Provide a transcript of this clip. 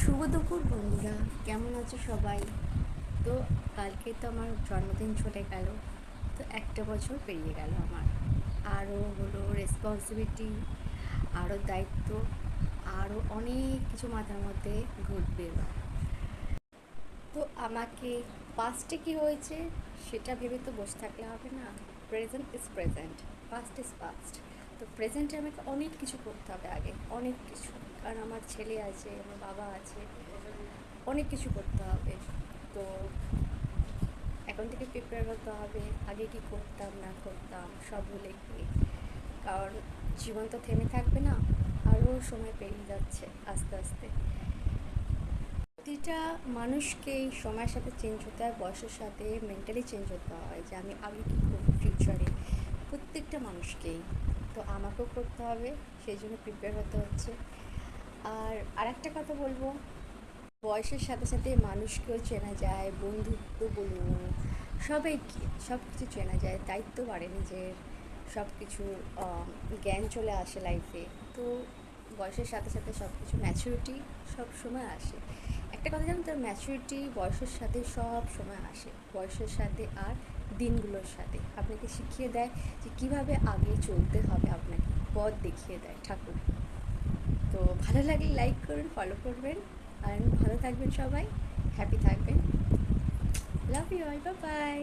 শুভ দুপুর বন্ধুরা, কেমন আছো সবাই? তো কালকে তো আমার জন্মদিন চলে গেল। তো একটা বছর পেরিয়ে গেল আমার। আরও হলো রেসপন্সিবিলিটি, আরও দায়িত্ব, আরও অনেক কিছু মাথার মধ্যে ঘুরবে এবার। তো আমাকে পাস্টে কী হয়েছে সেটা ভেবে তো বসে থাকলে হবে না। Present is present, past is past. তো প্রেজেন্টে আমাকে অনেক কিছু করতে হবে, আগে অনেক কিছু। কারণ আমার ছেলে আছে, আমার বাবা আছে, অনেক কিছু করতে হবে। তো এখন থেকে প্রিপেয়ার হতে হবে, আগে কি করতাম না করতাম সব ভুলে গিয়ে। কারণ জীবন তো থেমে থাকবে না, আরও সময় পেরিয়ে যাচ্ছে আস্তে আস্তে। প্রতিটা মানুষকেই সময়ের সাথে চেঞ্জ হতে হয়, বয়সের সাথে মেন্টালি চেঞ্জ হতে হয়, যে আমি আগে কী করবো ফিউচারে, প্রত্যেকটা মানুষকেই। তো আমাকেও করতে হবে, সেই জন্য প্রিপেয়ার হতে হচ্ছে। আর আরেকটা কথা বলবো, বয়সের সাথে সাথে মানুষকেও চেনা যায়, বন্ধুত্ব বলুন, সবাইকে সব কিছু চেনা যায়, দায়িত্ব বাড়ে নিজের, সব কিছুর জ্ঞান চলে আসে লাইফে। তো বয়সের সাথে সাথে সব কিছু ম্যাচুরিটি সব সময় আসে। একটা কথা জানেন তো, ম্যাচুরিটি বয়সের সাথে সব সময় আসে, বয়সের সাথে আর দিনগুলোর সাথে আপনাকে শিখিয়ে দেয় যে কীভাবে আগে চলতে হবে, আপনাকে পথ দেখিয়ে দেয় ঠাকুর। তো ভালো লাগলে লাইক করুন, ফলো করবেন, আর ভালো থাকবেন সবাই, হ্যাপি থাকবেন। Love you all, bye by.